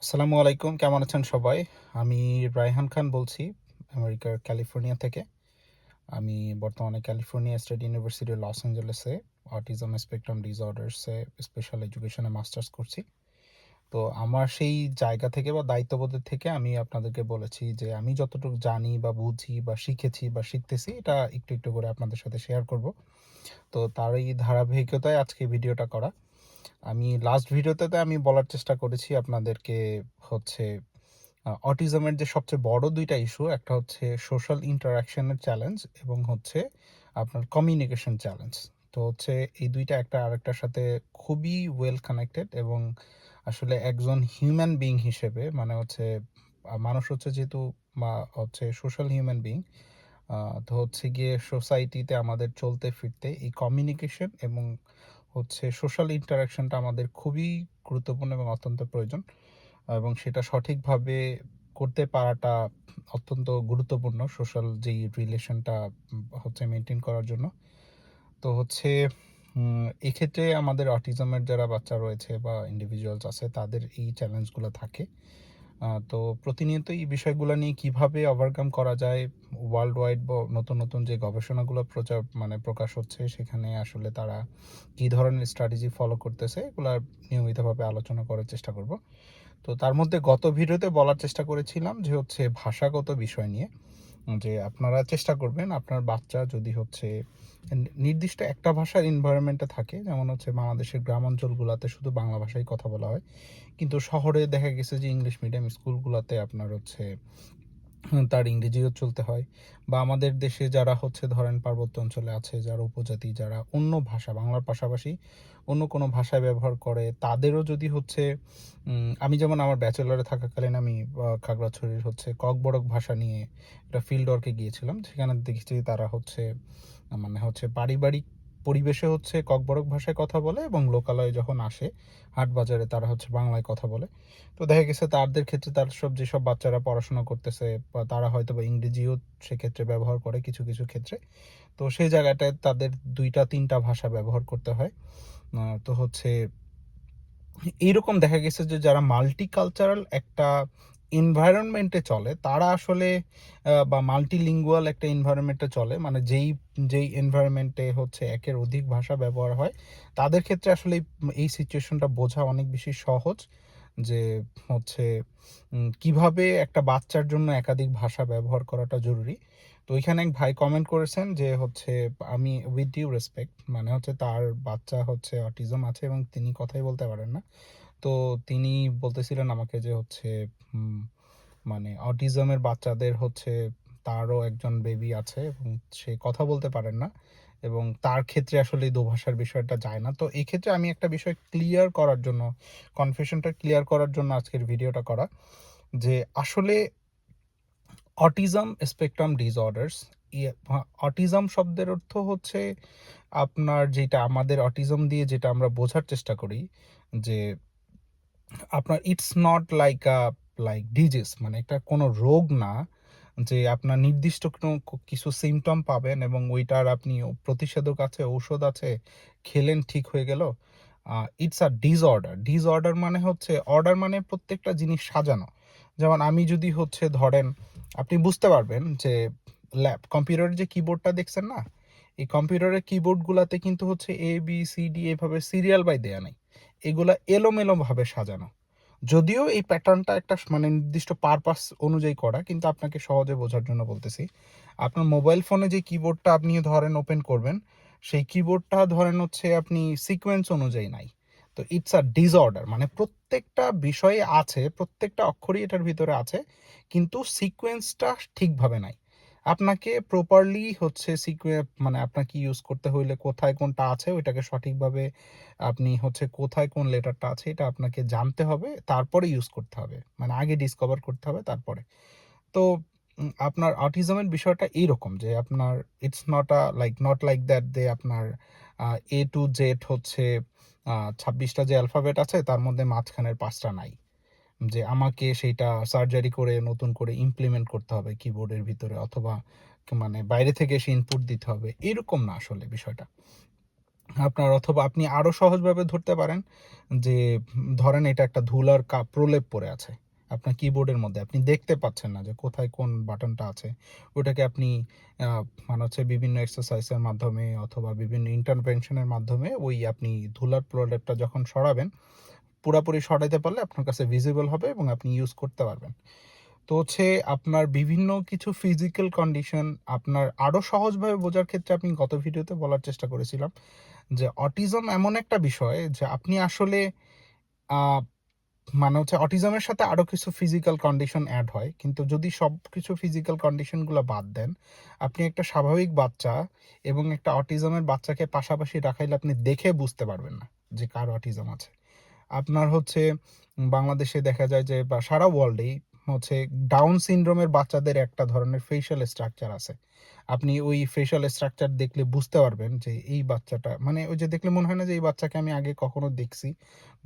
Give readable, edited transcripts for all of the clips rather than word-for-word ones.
আসসালামু আলাইকুম, কেমন আছেন সবাই? আমি রায়হান খান বলছি আমেরিকার ক্যালিফোর্নিয়া থেকে। আমি বর্তমানে ক্যালিফোর্নিয়া স্টেট ইউনিভার্সিটি লস অ্যাঞ্জেলেসে অটিজম স্পেকট্রাম ডিসঅর্ডারসে স্পেশাল এডুকেশনে মাস্টার্স করছি। তো আমার সেই জায়গা থেকে বা দায়িত্ববোধের থেকে আমি আপনাদেরকে বলেছি যে আমি যতটুকু জানি বা বুঝি বা শিখেছি বা শিখতেছি এটা একটু একটু করে আপনাদের সাথে শেয়ার করব। তো তারই ধারাবাহিকতায় আজকে ভিডিওটা করা। আমি লাস্ট ভিডিওতে আমি বলার চেষ্টা করেছি আপনাদেরকে হচ্ছে অটিজমের যে সবচেয়ে বড় দুইটা ইস্যু, একটা হচ্ছে সোশ্যাল ইন্টারাকশনের চ্যালেঞ্জ এবং হচ্ছে আপনার কমিউনিকেশন চ্যালেঞ্জ। তো হচ্ছে এই দুইটা একটা আরেকটার সাথে খুবই ওয়েল কানেক্টেড এবং আসলে একজন হিউম্যান বিং হিসেবে মানে হচ্ছে মানুষ হচ্ছে যেহেতু বা হচ্ছে সোশ্যাল হিউম্যান বিং, তো হচ্ছে গিয়ে সোসাইটিতে আমাদের চলতে ফিরতে এই কমিউনিকেশন এবং হচ্ছে সোশ্যাল ইন্টারাকশনটা আমাদের খুবই গুরুত্বপূর্ণ এবং অত্যন্ত প্রয়োজন এবং সেটা সঠিকভাবে করতে পারাটা অত্যন্ত গুরুত্বপূর্ণ সোশ্যাল যেই রিলেশনটা হচ্ছে মেনটেন করার জন্য। তো হচ্ছে এক্ষেত্রে আমাদের অটিজমের যারা বাচ্চা রয়েছে বা ইন্ডিভিজুয়ালস আছে তাদের এই চ্যালেঞ্জগুলো থাকে। তো প্রতিনিয়ত এই বিষয়গুলো নিয়ে কিভাবে ওভারকাম করা যায়, ওয়ার্ল্ড ওয়াইড বা নতুন নতুন যে গবেষণাগুলো প্রকাশ হচ্ছে সেখানে আসলে তারা কী ধরনের স্ট্র্যাটেজি ফলো করতেছে এগুলো নিয়মিতভাবে আলোচনা করার চেষ্টা করব। তো তার মধ্যে গত ভিডিওতে বলার চেষ্টা করেছিলাম যে হচ্ছে ভাষাগত বিষয় নিয়ে, যে আপনারা চেষ্টা করবেন আপনার বাচ্চা যদি হচ্ছে নির্দিষ্ট একটা ভাষার এনভায়রনমেন্টে থাকে, যেমন হচ্ছে বাংলাদেশের গ্রাম অঞ্চলগুলোতে শুধু বাংলা ভাষায় কথা বলা হয়, কিন্তু শহরে দেখা গেছে যে ইংলিশ মিডিয়াম স্কুলগুলোতে আপনার হচ্ছে তার ইংরেজিও চলতে হয়। বা আমাদের দেশে যারা হচ্ছে ধরেন পার্বত্য অঞ্চলে আছে, যারা উপজাতি, যারা অন্য ভাষা বাংলার পাশাপাশি অন্য কোনো ভাষায় ব্যবহার করে, তাদেরও যদি হচ্ছে আমি যেমন আমার ব্যাচেলরে থাকাকালীন আমি খাগড়াছড়ির হচ্ছে ককবরক ভাষা নিয়ে একটা ফিল্ড ওয়ার্কে গিয়েছিলাম। সেখানে দেখেছি তারা হচ্ছে মানে হচ্ছে পারিবারিক পরিবেশে হচ্ছে ককবরক ভাষায় কথা বলে এবং লোকালয়ে যখন আসে হাট বাজারে তারা হচ্ছে বাংলায় কথা বলে। তো দেখা গেছে তাদের ক্ষেত্রে তার যেসব বাচ্চারা পড়াশোনা করতেছে বা তারা হয়তো বা ইংরেজিও সেক্ষেত্রে ব্যবহার করে কিছু কিছু ক্ষেত্রে। তো সেই জায়গাটায় তাদের ২টা ৩টা ভাষা ব্যবহার করতে হয়। তো হচ্ছে এইরকম দেখা গেছে যে যারা মাল্টিকালচারাল একটা এনভায়রনমেন্টে চলে তারা আসলে বা মাল্টিলিঙ্গুয়াল একটা এনভায়রনমেন্টে চলে, মানে যেই এনভায়রনমেন্টে হচ্ছে একের অধিক ভাষা ব্যবহার হয়, তাদের ক্ষেত্রে আসলে এই সিচুয়েশনটা বোঝা অনেক বেশি সহজ। যে হচ্ছে কিভাবে একটা বাচ্চার জন্য একাধিক ভাষা ব্যবহার করাটা জরুরি। তো ওইখানে এক ভাই কমেন্ট করেছেন যে হচ্ছে আমি উইথ ডিউ রেসপেক্ট, মানে হচ্ছে তার বাচ্চা হচ্ছে অটিজম আছে এবং তিনি কথাই বলতে পারেন না। তো তিনি বলতেছিলেন আমাকে যে হচ্ছে উম, মানে অটিজমের বাচ্চাদের হচ্ছে তারও একজন বেবি আছে এবং সে কথা বলতে পারেন না এবং তার ক্ষেত্রে আসলে এই দোভাষার বিষয়টা যায় না। তো এই ক্ষেত্রে আমি একটা বিষয় ক্লিয়ার করার জন্য, কনফিউশনটা ক্লিয়ার করার জন্য আজকের ভিডিওটা করা, যে আসলে অটিজম স্পেকট্রাম ডিসঅর্ডারস, অটিজম শব্দের অর্থ হচ্ছে আপনার যেটা আমাদের অটিজম দিয়ে যেটা আমরা বোঝার চেষ্টা করি যে আপনার it's not like like disease, মানে এটা কোনো রোগ না যে আপনার নির্দিষ্ট কোনো কিছু সিমটম পাবেন এবং ওইটার আপনি প্রতিষেধক আছে, ঔষধ আছে, খেলেন ঠিক হয়ে গেল। It's a disorder. ডিসঅর্ডার মানে হচ্ছে অর্ডার, মানে প্রত্যেকটা জিনিস সাজানো। যেমন আমি যদি হচ্ছে ধরেন আপনি বুঝতে পারবেন যে কম্পিউটারের যে কিবোর্ডটা দেখছেন না, এই কম্পিউটারের কিবোর্ডগুলোতে কিন্তু হচ্ছে ABCD এভাবে সিরিয়াল বাই দেয়া নেই, এগুলা এলোমেলোভাবে সাজানো। যদিও এই প্যাটার্নটা একটা মানে নির্দিষ্ট পারপাস অনুযায়ী করা, কিন্তু আপনাকে সহজে বোঝার জন্য বলতেছি। আপনার মোবাইল ফোনে যে কিবোর্ডটা আপনি ধরেন ওপেন করবেন, সেই কিবোর্ডটা ধরেন হচ্ছে আপনি সিকোয়েন্স অনুযায়ী নাই। তো ইটস আ ডিসঅর্ডার, মানে প্রত্যেকটা বিষয়ে আছে, প্রত্যেকটা অক্ষরই এটার ভিতরে আছে, কিন্তু সিকোয়েন্সটা ঠিকভাবে নাই। আপনাকে প্রপারলি হচ্ছে মানে আপনাকে ইউজ করতে হইলে কোথায় কোনটা আছে ওইটাকে সঠিকভাবে আপনি হচ্ছে কোথায় কোন লেটারটা আছে এটা আপনাকে জানতে হবে, তারপরে ইউজ করতে হবে, মানে আগে ডিসকভার করতে হবে তারপরে। তো আপনার অটিজমের বিষয়টা এইরকম যে আপনার ইটস নট লাইক দ্যাট যে আপনার A to Z হচ্ছে 26টা যে অ্যালফাবেট আছে তার মধ্যে মাঝখানের 5টা নাই, যে আমাকে সেইটা সার্জারি করে নতুন করে ইমপ্লিমেন্ট করতে হবে কিবোর্ডের ভিতরে, অথবা মানে বাইরে থেকে এসে ইনপুট দিতে হবে, এরকম না আসলে বিষয়টা। আপনার, অথবা আপনি আরও সহজভাবে ধরতে পারেন যে ধরেন এটা একটা ধুলার প্রলেপ পড়ে আছে আপনার কিবোর্ডের মধ্যে, আপনি দেখতে পাচ্ছেন না যে কোথায় কোন বাটনটা আছে। ওটাকে আপনি মানে হচ্ছে বিভিন্ন এক্সারসাইজের মাধ্যমে অথবা বিভিন্ন ইন্টারভেনশনের মাধ্যমে ওই আপনি ধুলার প্রলেপটা যখন সরাবেন, পুরাপুরি সরাইতে পারলে আপনার কাছে ভিজিবল হবে এবং আপনি ইউজ করতে পারবেন। তো হচ্ছে আপনার বিভিন্ন কিছু ফিজিক্যাল কন্ডিশন আপনার আরও সহজভাবে বোঝার ক্ষেত্রে আপনি গত ভিডিওতে বলার চেষ্টা করেছিলাম যে অটিজম এমন একটা বিষয় যে আপনি আসলে মানে হচ্ছে অটিজমের সাথে আরও কিছু ফিজিক্যাল কন্ডিশন অ্যাড হয়, কিন্তু যদি সব কিছু ফিজিক্যাল কন্ডিশনগুলো বাদ দেন, আপনি একটা স্বাভাবিক বাচ্চা এবং একটা অটিজমের বাচ্চাকে পাশাপাশি রাখাইলে আপনি দেখে বুঝতে পারবেন না যে কার অটিজম আছে। আপনার হচ্ছে বাংলাদেশে দেখা যায় যে বা সারা ওয়ার্ল্ডেই হচ্ছে ডাউন সিনড্রোমের বাচ্চাদের একটা ধরনের ফেশিয়াল স্ট্রাকচার আছে। আপনি ওই ফেশিয়াল স্ট্রাকচার দেখলে বুঝতে পারবেন যে এই বাচ্চাটা, মানে ওই যে দেখলে মনে হয় না যে এই বাচ্চাকে আমি আগে কখনো দেখছি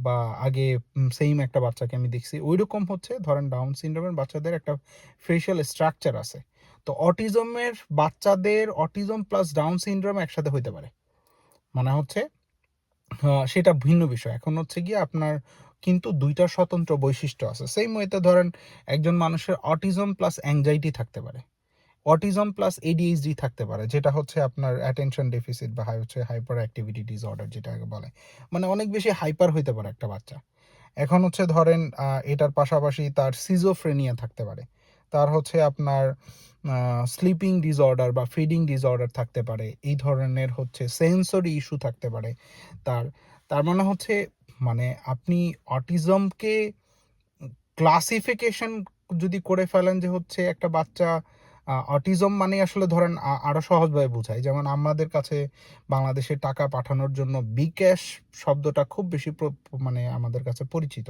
বা আগে সেইম একটা বাচ্চাকে আমি দেখছি। ওইরকম হচ্ছে ধরেন ডাউন সিনড্রোমের বাচ্চাদের একটা ফেশিয়াল স্ট্রাকচার আছে। তো অটিজমের বাচ্চাদের অটিজম প্লাস ডাউন সিনড্রোম একসাথে হইতে পারে। মানে হচ্ছে সেটা ভিন্ন বিষয়। এখন হচ্ছে গিয়ে আপনার কিন্তু ২ টা স্বতন্ত্র বৈশিষ্ট্য আছে। সেইম ওয়েতে ধরেন একজন মানুষের অটিজম প্লাস অ্যাংজাইটি থাকতে পারে। অটিজম প্লাস ADHD থাকতে পারে, যেটা হচ্ছে আপনার অ্যাটেনশন ডেফিসিট বা হাইপার অ্যাক্টিভিটি ডিসঅর্ডার যেটাকে বলে। মানে অনেক বেশি হাইপার হইতে পারে একটা বাচ্চা। এখন হচ্ছে ধরেন এটার পাশাপাশি তার সিজোফ্রেনিয়া থাকতে পারে। তার হচ্ছে আপনার স্লিপিং ডিসঅর্ডার বা ফিডিং ডিসঅর্ডার থাকতে পারে। এই ধরনের হচ্ছে সেন্সরি ইস্যু থাকতে পারে। তার তার মানে হচ্ছে, মানে আপনি অটিজমকে ক্লাসিফিকেশন যদি করে ফেলেন যে হচ্ছে একটা বাচ্চা অটিজম মানে আসলে ধরেন আরও সহজভাবে বোঝায়, যেমন আমাদের কাছে বাংলাদেশে টাকা পাঠানোর জন্য বিকাশ শব্দটা খুব বেশি মানে আমাদের কাছে পরিচিত।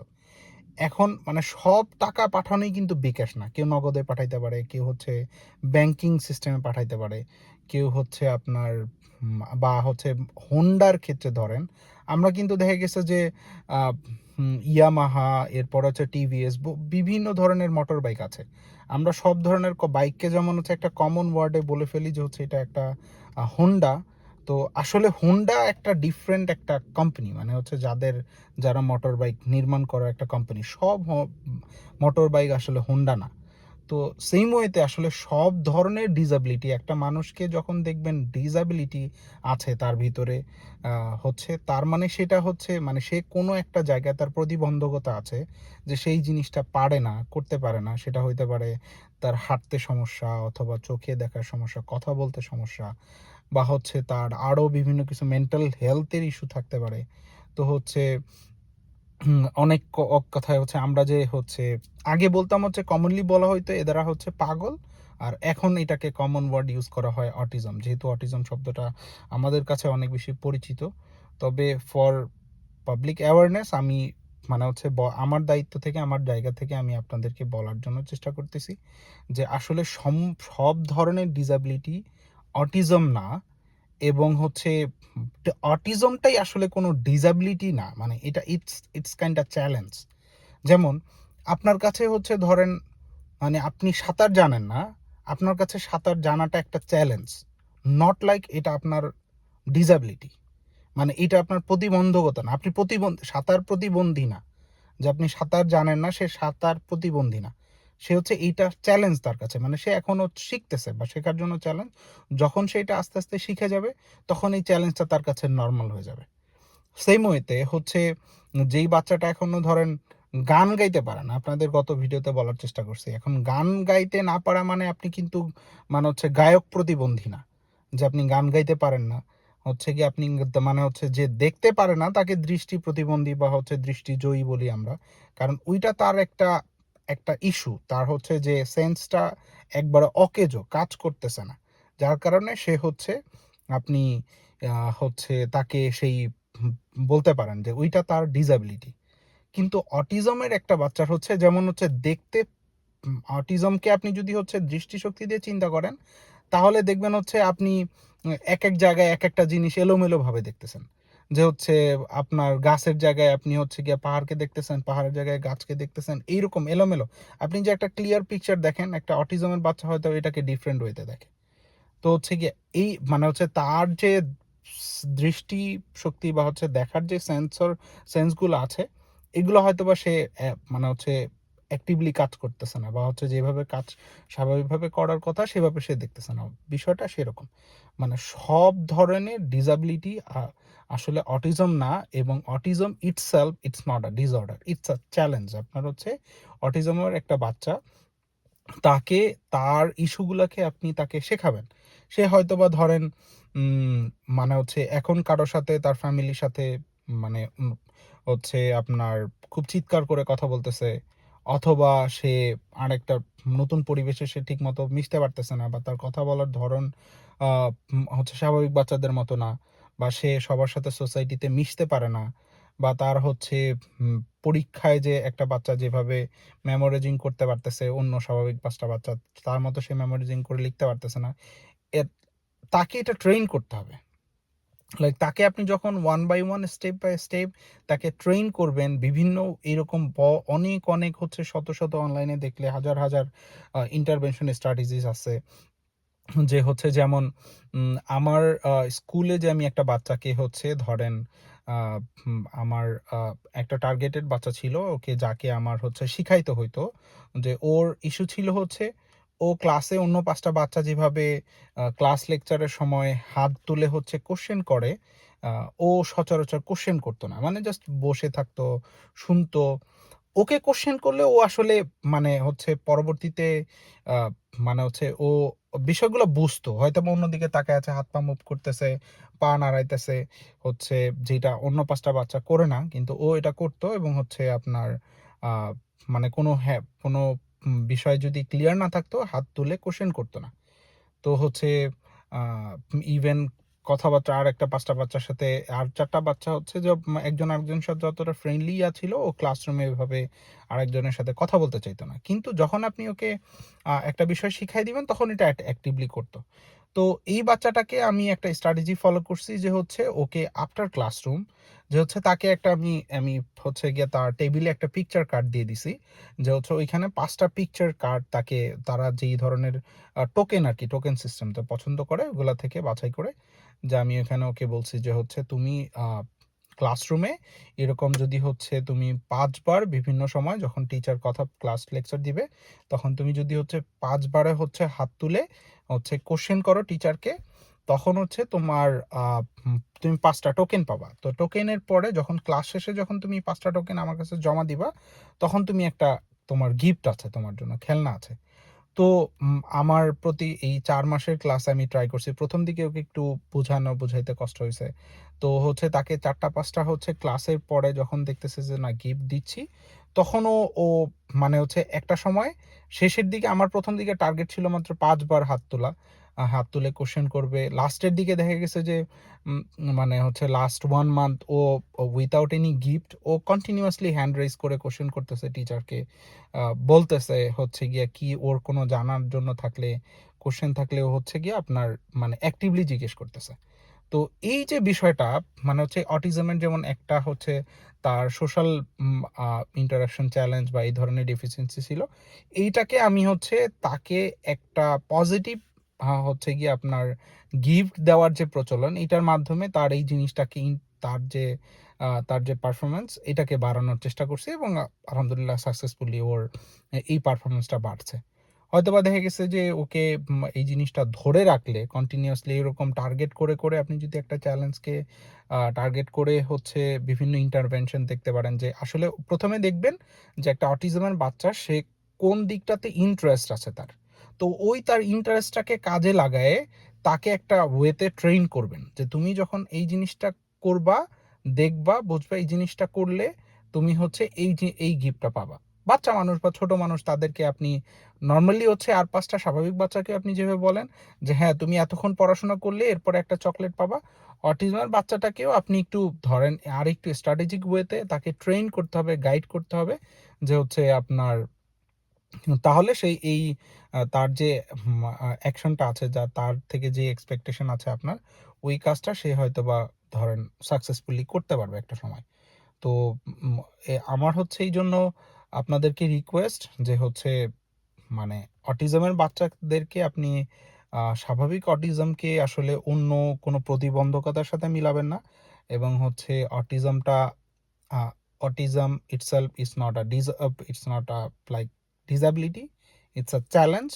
এখন মানে সব টাকা পাঠানোই কিন্তু বিকাশ না, কেউ নগদে পাঠাইতে পারে, কেউ হচ্ছে ব্যাংকিং সিস্টেমে পাঠাইতে পারে, কেউ হচ্ছে আপনার বা হচ্ছে হোন্ডার ক্ষেত্রে ধরেন আমরা কিন্তু দেখা গেছে যে ইয়ামাহা, এরপর হচ্ছে টিভিএস, বিভিন্ন ধরনের মোটর বাইক আছে। আমরা সব ধরনের বাইককে যেমন হচ্ছে একটা কমন ওয়ার্ডে বলে ফেলি যে হচ্ছে এটা একটা হোন্ডা। তো আসলে হোন্ডা একটা ডিফারেন্ট একটা কোম্পানি, মানে হচ্ছে যারা মোটর বাইক নির্মাণ করার একটা কোম্পানি, সব মোটর বাইক আসলে হোন্ডা না। তো সেম ওয়েতে আসলে সব ধরনের ডিসাবিলিটি একটা মানুষকে যখন দেখবেন ডিসাবিলিটি আছে তার ভিতরে হচ্ছে তার মানে সেটা হচ্ছে মানে সে কোনো একটা জায়গায় তার প্রতিবন্ধকতা আছে, যে সেই জিনিসটা পারে না, করতে পারে না। সেটা হইতে পারে তার হাঁটতে সমস্যা অথবা চোখে দেখার সমস্যা, কথা বলতে সমস্যা, বা হচ্ছে তার আরও বিভিন্ন কিছু মেন্টাল হেলথের ইস্যু থাকতে পারে। তো হচ্ছে অনেক কথায় হচ্ছে আমরা যে হচ্ছে আগে বলতাম হচ্ছে কমনলি বলা হয়তো এরা হচ্ছে পাগল, আর এখন এটাকে কমন ওয়ার্ড ইউজ করা হয় অটিজম, যেহেতু অটিজম শব্দটা আমাদের কাছে অনেক বেশি পরিচিত। তবে ফর পাবলিক অ্যাওয়ারনেস আমি মানে হচ্ছে আমার দায়িত্ব থেকে আমার জায়গা থেকে আমি আপনাদেরকে বলার জন্য চেষ্টা করতেছি যে আসলে সব ধরনের ডিসাবিলিটি অটিজম না, এবং হচ্ছে অটিজমটাই আসলে কোনো ডিসাবিলিটি না, মানে এটা ইটস কাইন্ড অফ চ্যালেঞ্জ। যেমন আপনার কাছে হচ্ছে ধরেন মানে আপনি সাঁতার জানেন না, আপনার কাছে সাঁতার জানাটা একটা চ্যালেঞ্জ, নট লাইক এটা আপনার ডিসাবিলিটি। মানে এটা আপনার প্রতিবন্ধকতা না, আপনি সাঁতার প্রতিবন্ধী না, যে আপনি সাঁতার জানেন না সে সাঁতার প্রতিবন্ধী না। সে হচ্ছে এইটা চ্যালেঞ্জ তার কাছে, মানে সে এখনও শিখতেছে বা শেখার জন্য চ্যালেঞ্জ। যখন সে এটা আস্তে আস্তে শিখে যাবে তখন এই চ্যালেঞ্জটা তার কাছে নর্মাল হয়ে যাবে। সেম ওয়েতে হচ্ছে যেই বাচ্চাটা এখনো ধরেন গান গাইতে পারে না, আপনাদের গত ভিডিওতে বলার চেষ্টা করছি, এখন গান গাইতে না পারা মানে আপনি কিন্তু মানে হচ্ছে গায়ক প্রতিবন্ধী না, যে আপনি গান গাইতে পারেন না। হচ্ছে কি আপনি মানে হচ্ছে যে দেখতে পারে না তাকে দৃষ্টি প্রতিবন্ধী বা হচ্ছে দৃষ্টিজয়ী বলি আমরা, কারণ ওইটা তার একটা একটা ইস্যু, তার হচ্ছে যে সেন্সটা একবারে অকেজো, কাজ করতেছে না, যার কারণে সে হচ্ছে আপনি হচ্ছে তাকে সেই বলতে পারেন যে ওইটা তার ডিসাবিলিটি। কিন্তু অটিজমের একটা বাচ্চার হচ্ছে যেমন হচ্ছে দেখতে, অটিজমকে আপনি যদি হচ্ছে দৃষ্টিশক্তি দিয়ে চিন্তা করেন তাহলে দেখবেন হচ্ছে আপনি এক এক জায়গায় এক একটা জিনিস এলোমেলো ভাবে দেখতেছেন, যে হচ্ছে আপনার গাছের জায়গায় আপনি হচ্ছে গিয়ে পাহাড়কে দেখতেছেন, পাহাড়ের জায়গায় গাছকে দেখতেছেন, এইরকম এলোমেলো। আপনি যে একটা ক্লিয়ার পিকচার দেখেন, একটা অটিজমের বাচ্চা হয়তো এটাকে ডিফারেন্ট ওয়েতে দেখে। তো হচ্ছে গিয়ে এই মানে হচ্ছে তার যে দৃষ্টি শক্তি বা হচ্ছে দেখার যে সেন্সগুলো আছে, এগুলো হয়তোবা সে মানে হচ্ছে অ্যাক্টিভলি কাজ করতেছে না, বা হচ্ছে যেভাবে কাজ স্বাভাবিকভাবে করার কথা সেভাবে সে দেখতেছে না। বিষয়টা সেরকম। মানে সব ধরনের ডিসএবিলিটি আসলে অটিজম না, এবং autism itself it's not a disorder, it's a challenge. আপনার হচ্ছে অটিজমের একটা বাচ্চা, তাকে তার ইস্যুগুলাকে আপনি তাকে শেখাবেন। সে হয়তোবা ধরেন মানে হচ্ছে এখন কারো সাথে তার ফ্যামিলির সাথে মানে হচ্ছে আপনার খুব চিৎকার করে কথা বলতেছে, অথবা সে আরেকটা নতুন পরিবেশে সে ঠিকমতো মিশতে পারতেছে না, বা তার কথা বলার ধরন হচ্ছে স্বাভাবিক বাচ্চাদের মতো না, বা সে সবার সাথে সোসাইটিতে মিশতে পারে না, বা তার হচ্ছে পরীক্ষায় যে একটা বাচ্চা যেভাবে মেমোরাইজিং করতে পারতেছে অন্য স্বাভাবিক ৫টা বাচ্চা, তার মতো সে মেমোরাইজিং করে লিখতে পারতেছে না। এর তাকে এটা ট্রেন করতে হবে। লাইক তাকে আপনি যখন one by one, step by step তাকে ট্রেন করবেন, বিভিন্ন এরকম অনেক অনেক হচ্ছে শত শত অনলাইনে দেখলে হাজার হাজার ইন্টারভেনশন স্ট্র্যাটেজিস আছে। যে হচ্ছে যেমন আমার স্কুলে যে আমি একটা বাচ্চাকে হচ্ছে ধরেন আমার একটা টার্গেটেড বাচ্চা ছিল, ওকে যাকে আমার হচ্ছে শিখাইতে হইতো যে ওর ইস্যু ছিল হচ্ছে ও ক্লাসে অন্য ৫টা বাচ্চা যেভাবে ক্লাস লেকচারের সময় হাত তুলে হচ্ছে কোশ্চেন করে, ও সচরাচর কোশ্চেন করতো না। মানে জাস্ট বসে থাকতো, শুনতো। ওকে কোশ্চেন করলে ও আসলে মানে হচ্ছে পরবর্তীতে মানে হচ্ছে ও বিষয়গুলো বুঝতো। হয়তোবা অন্যদিকে তাকায় আছে, হাত পা মুভ করতেছে, পা নাড়াইতেছে, হচ্ছে যেটা অন্য ৫টা বাচ্চা করে না। কিন্তু ও এটা করতো, এবং হচ্ছে আপনার আ মানে কোনো বিষয় যদি ক্লিয়ার না থাকতো হাত তুলে কোশ্চেন করতো না। তো হচ্ছে আ ইভেন কথাবার্তা আরেকটা ৫টা বাচ্চার সাথে, আর ৪টা বাচ্চা হচ্ছে যে একজন আরেকজনের সাথে যতটা ফ্রেন্ডলি ছিল, ও ক্লাসরুমে এভাবে আরেকজনের সাথে কথা বলতে চাইতো না। কিন্তু যখন আপনি ওকে একটা বিষয় শিখাই দিবেন, তখন এটা অ্যাক্টিভলি করতো। তো এই বাচ্চাটাকে আমি একটা স্ট্র্যাটেজি ফলো করছি, যে হচ্ছে ওকে আফটার ক্লাসরুম, যে হচ্ছে তাকে একটা আমি আমি হচ্ছে গিয়ে তার টেবিলে একটা পিকচার কার্ড দিয়ে দিছি। যে হচ্ছে ওইখানে ৫টা পিকচার কার্ড তাকে তারা যেই ধরনের টোকেন আরকি, টোকেন সিস্টেম তো পছন্দ করে, ওগুলা থেকে বাছাই করে, যে আমি এখানে ওকে বলছি যে হচ্ছে তুমি ক্লাসরুমে এরকম যদি হচ্ছে তুমি ৫ বার বিভিন্ন সময় যখন টিচার ক্লাস লেকচার দিবে, তখন তুমি যদি হচ্ছে ৫ বারে হচ্ছে হাত তুলে হচ্ছে কোশ্চেন করো টিচারকে, তখন হচ্ছে তোমার তুমি ৫টা টোকেন পাবা। তো টোকেনের পরে যখন ক্লাস শেষে যখন তুমি ৫টা টোকেন আমার কাছে জমা দিবা, তখন তুমি একটা তোমার গিফট আছে, তোমার জন্য খেলনা আছে। তো আমার প্রতি এই ৪ মাসের ক্লাসে আমি ট্রাই করছি। ১ম দিকে ওকে একটু বুঝাইতে কষ্ট হইছে। তো হচ্ছে তাকে ৪টা ৫টা হচ্ছে ক্লাসের পরে যখন দেখতেছে যে না গিফট দিচ্ছি, তখনও ও মানে হচ্ছে একটা সময় শেষের দিকে, আমার ১ম দিকে টার্গেট ছিল মাত্র ৫ বার হাত তোলা। হাত তুলে কোয়েশ্চেন করবে। লাস্টের দিকে দেখা গেছে যে উম মানে হচ্ছে লাস্ট 1 মান্থ ও উইথআউট এনি গিফট ও কন্টিনিউয়াসলি হ্যান্ড রেইজ করে কোয়েশ্চেন করতেছে টিচারকে। আ বলতেছে হচ্ছে গিয়ে কি ওর কোনো জানার জন্য থাকলে, কোয়েশ্চেন থাকলে ও হচ্ছে গিয়ে আপনার মানে অ্যাক্টিভলি জিজ্ঞেস করতেছে। তো এই যে বিষয়টা, মানে হচ্ছে অটিজমের যেমন একটা হচ্ছে তার সোশ্যাল উম আ ইন্টারেকশন চ্যালেঞ্জ বা এই ধরনের ডেফিসিয়েন্সি ছিল। এইটাকে আমি হচ্ছে তাকে একটা পজিটিভ হচ্ছে গিয়ে আপনার গিফট দেওয়ার যে প্রচলন, এটার মাধ্যমে তার এই জিনিসটাকে তার যে পারফরম্যান্স এটাকে বাড়ানোর চেষ্টা করছি, এবং আলহামদুলিল্লাহ সাকসেসফুলি ওর এই পারফরম্যান্সটা বাড়ছে। হয়তোবা দেখা গেছে যে ওকে এই জিনিসটা ধরে রাখলে কন্টিনিউয়াসলি এরকম টার্গেট করে করে আপনি যদি একটা চ্যালেঞ্জকে টার্গেট করে হচ্ছে বিভিন্ন ইন্টারভেনশন দেখতে পারেন, যে আসলে ১ম এ দেখবেন যে একটা অটিজমের বাচ্চা সে কোন দিকটাতে ইন্টারেস্ট আছে তার। তো ওই তার ইন্টারেস্টটাকে কাজে লাগায়ে তাকে একটা ওয়েতে ট্রেন করবেন, যে তুমি যখন এই জিনিসটা করবা, দেখবা, বুঝবা এই জিনিসটা করলে তুমি হচ্ছে এই গিফটটা পাবা। বাচ্চা মানুষ বা ছোট মানুষ তাদেরকে আপনি নরমালি হচ্ছে আর ৫টা স্বাভাবিক বাচ্চাকে আপনি যেভাবে বলেন যে হ্যাঁ, তুমি এতক্ষণ পড়াশোনা করলে এরপরে একটা চকলেট পাবা। অটিজমের বাচ্চাটাকেও আপনি একটু ধরেন আরেকটু স্ট্র্যাটেজিক ওয়েতে তাকে ট্রেন করতে হবে, গাইড করতে হবে, যে হচ্ছে আপনার তাহলে সেই এই তার যে অ্যাকশনটা আছে, যা তার থেকে যে এক্সপেকটেশন আছে আপনার, ওই কাজটা সে হয়তোবা ধরেন সাকসেসফুলি করতে পারবে একটা সময়। তো উম আমার হচ্ছে এইজন্য আপনাদেরকে রিকোয়েস্ট যে হচ্ছে মানে অটিজমের বাচ্চাদেরকে আপনি স্বাভাবিক অটিজমকে আসলে অন্য কোনো প্রতিবন্ধকতার সাথে মিলাবেন না, এবং হচ্ছে অটিজমটা autism itself is not it's not a like disability, it's a challenge.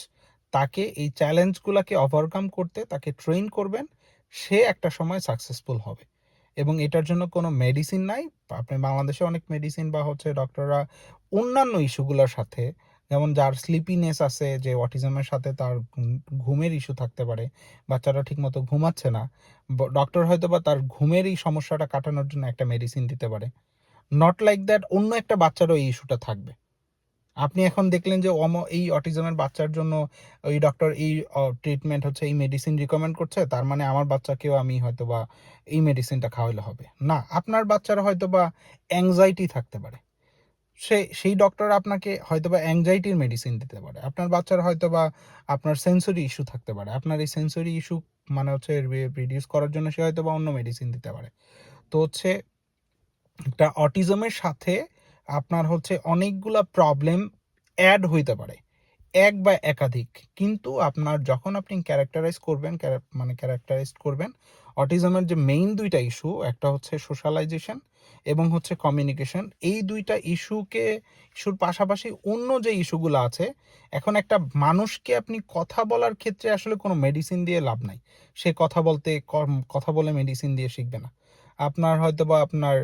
তাকে এই চ্যালেঞ্জগুলোকে ওভারকাম করতে তাকে ট্রেন করবেন, সে একটা সময় সাকসেসফুল হবে। এবং এটার জন্য কোনো মেডিসিন নাই। আপনি বাংলাদেশে অনেক মেডিসিন বা হচ্ছে ডক্টররা অন্যান্য ইস্যুগুলোর সাথে, যেমন যার স্লিপিনেস আছে, যে অটিজমের সাথে তার ঘুমের ইস্যু থাকতে পারে, বাচ্চারা ঠিকমতো ঘুমাচ্ছে না, ডক্টর হয়তো বা তার ঘুমের এই সমস্যাটা কাটানোর জন্য একটা মেডিসিন দিতে পারে। নট লাইক দ্যাট অন্য একটা বাচ্চারও এই ইস্যুটা থাকবে। আপনি এখন দেখলেন যে এই অটিজমের বাচ্চার জন্য ওই ডক্টর এই ট্রিটমেন্ট হচ্ছে, এই মেডিসিন রিকমেন্ড করছে, তার মানে আমার বাচ্চাকেও আমি হয়তো বা এই মেডিসিনটা খাওয়াইলে হবে না। আপনার বাচ্চার হয়তো বা অ্যাংজাইটি থাকতে পারে, সেই ডক্টর আপনাকে হয়তো বা অ্যাংজাইটির মেডিসিন দিতে পারে। আপনার বাচ্চার হয়তো বা আপনার সেন্সরি ইস্যু থাকতে পারে, আপনার এই সেন্সরি ইস্যু মানে হচ্ছে রিডিউস করার জন্য সে হয়তো বা অন্য মেডিসিন দিতে পারে। তো হচ্ছে একটা অটিজমের সাথে আপনার হচ্ছে অনেকগুলা প্রবলেম অ্যাড হইতে পারে, এক বা একাধিক। কিন্তু আপনার যখন আপনি ক্যারেক্টারাইজ করবেন অটিজমের যে মেইন দুইটা ইস্যু, একটা হচ্ছে সোশ্যালাইজেশন এবং হচ্ছে কমিউনিকেশন, এই দুইটা ইস্যুর পাশাপাশি অন্য যে ইস্যুগুলো আছে। এখন একটা মানুষকে আপনি কথা বলার ক্ষেত্রে আসলে কোনো মেডিসিন দিয়ে লাভ নাই। সে কথা বলে মেডিসিন দিয়ে শিখবে না। আপনার হয়তো বা আপনার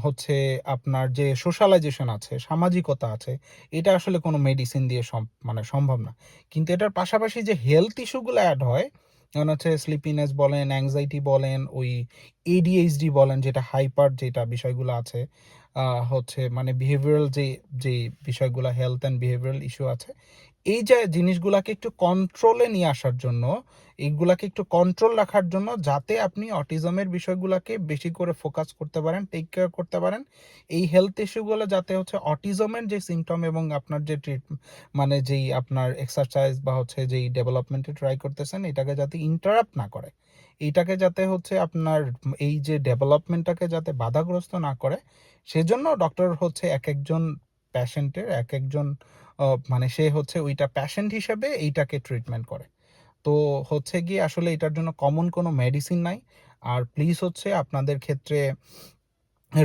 হচ্ছে আপনার যে সোশ্যালাইজেশন আছে, সামাজিকতা আছে, এটা আসলে কোনো মেডিসিন দিয়ে মানে সম্ভব না। কিন্তু এটার পাশাপাশি যে হেলথ ইস্যুগুলো অ্যাড হয়, যেমন হচ্ছে স্লিপিনেস বলেন, অ্যাংজাইটি বলেন, ওই এডিএইচডি বলেন, যেটা বিষয়গুলো আছে, হচ্ছে মানে বিহেভিয়ারাল যে বিষয়গুলো, হেলথ অ্যান্ড বিহেভিয়ারাল ইস্যু আছে, এই যে জিনিসগুলাকে একটু কন্ট্রোলে নিয়ে আসার জন্য, এইগুলাকে একটু কন্ট্রোল রাখার জন্য, যাতে আপনি অটিজমের বিষয়গুলোকে বেশি করে ফোকাস করতে পারেন, টেক কেয়ার করতে পারেন, এই হেলথ ইস্যুগুলো যাতে হচ্ছে অটিজমের যে সিমটম এবং আপনার যে মানে যেই আপনার এক্সারসাইজ বা হচ্ছে যেই ডেভেলপমেন্টে ট্রাই করতেছেন, এটাকে যাতে ইন্টারাপ্ট না করে, এইটাকে যাতে হচ্ছে আপনার এই যে ডেভেলপমেন্টটাকে যাতে বাধাগ্রস্ত না করে, সেজন্য ডক্টর হচ্ছে এক একজন প্যাশেন্টের এক একজন মানে সে হচ্ছে ওইটা প্যাশেন্ট হিসেবে এইটাকে ট্রিটমেন্ট করে। তো হচ্ছে গিয়ে আসলে এটার জন্য কমন কোনো মেডিসিন নাই। আর প্লিজ হচ্ছে আপনাদের ক্ষেত্রে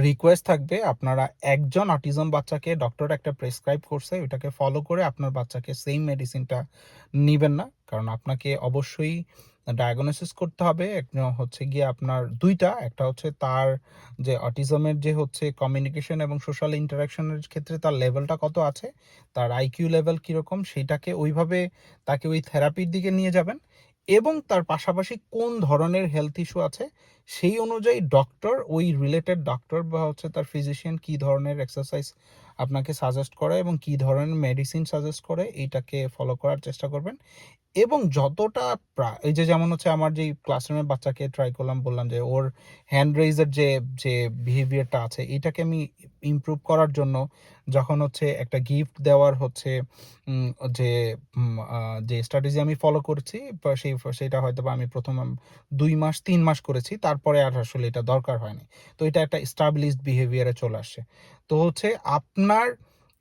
রিকোয়েস্ট থাকবে, আপনারা একজন অটিজম বাচ্চাকে ডক্টর একটা প্রেসক্রাইব করছে, ওইটাকে ফলো করে আপনার বাচ্চাকে সেম মেডিসিনটা নিবেন না। কারণ আপনাকে অবশ্যই ডায়াগনোসিস করতে হবে। হচ্ছে গিয়ে আপনার দুইটা, একটা হচ্ছে তার যে অটিজমের যে হচ্ছে কমিউনিকেশন এবং সোশ্যাল ইন্টারাকশনের ক্ষেত্রে তার লেভেলটা কত আছে, তার আইকিউ লেভেল কীরকম, সেইটাকে ওইভাবে তাকে ওই থেরাপির দিকে নিয়ে যাবেন। এবং তার পাশাপাশি কোন ধরনের হেলথ ইস্যু আছে, সেই অনুযায়ী ওই রিলেটেড ডক্টর বা হচ্ছে তার ফিজিশিয়ান কী ধরনের এক্সারসাইজ আপনাকে সাজেস্ট করে এবং কী ধরনের মেডিসিন সাজেস্ট করে, এইটাকে ফলো করার চেষ্টা করবেন। এবং যতটা এই যে যেমন হচ্ছে আমার যেই ক্লাসরুমের বাচ্চাকে ট্রাই করলাম, বললাম যে ওর হ্যান্ড রেইজের যে বিহেভিয়ারটা আছে, এটাকে আমি ইমপ্রুভ করার জন্য যখন হচ্ছে একটা গিফট দেওয়ার হচ্ছে উম, যে যে স্ট্র্যাটেজি আমি ফলো করছি, সেটা হয়তো বা আমি প্রথম 2 মাস 3 মাস করেছি, তারপরে আর আসলে এটা দরকার হয়নি। তো এটা একটা স্টাবলিশড বিহেভিয়ারে চলে আসছে। তো হচ্ছে আপনার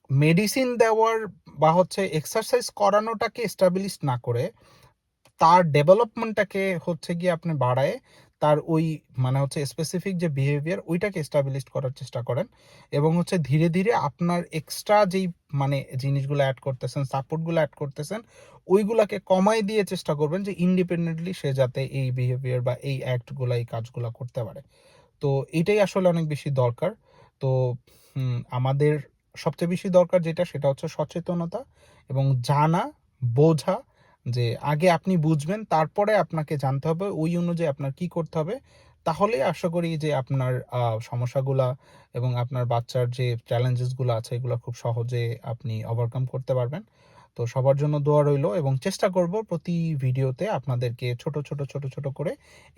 মেডিসিন দেওয়ার বা হচ্ছে এক্সারসাইজ করানোটাকে এস্টাবলিশ না করে, তার ডেভেলপমেন্টটাকে হচ্ছে গিয়ে আপনি বাড়ায়, তার ওই মানে হচ্ছে স্পেসিফিক যে বিহেভিয়ার, ওইটাকে এস্টাবলিশ করার চেষ্টা করেন। এবং হচ্ছে ধীরে ধীরে আপনার এক্সট্রা যেই মানে জিনিসগুলো অ্যাড করতেছেন, সাপোর্টগুলো অ্যাড করতেছেন, ওইগুলাকে কমাই দিয়ে চেষ্টা করবেন যে ইন্ডিপেন্ডেন্টলি সে যাতে এই বিহেভিয়ার বা এই অ্যাক্টগুলো, এই কাজগুলো করতে পারে। তো এটাই আসলে অনেক বেশি দরকার। তো আমাদের সবচেয়ে বেশি দরকার যেটা, সেটা হচ্ছে সচেতনতা এবং জানা, বোঝা। যে আগে আপনি বুঝবেন, তারপরে আপনাকে জানতে হবে, ওই অনুযায়ী আপনার কি করতে হবে। তাহলেই আশা করি যে আপনার সমস্যাগুলা এবং আপনার বাচ্চার যে চ্যালেঞ্জেসগুলো আছে, এগুলো খুব সহজে আপনি ওভারকাম করতে পারবেন। তো সবার জন্য দোয়া রইলো, এবং চেষ্টা করব প্রতি ভিডিওতে আপনাদেরকে ছোট করে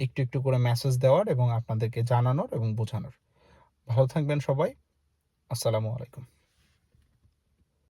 একটু একটু করে মেসেজ দেওয়ার এবং আপনাদেরকে জানানোর এবং বোঝানোর। ভালো থাকবেন সবাই। আসসালামু আলাইকুম।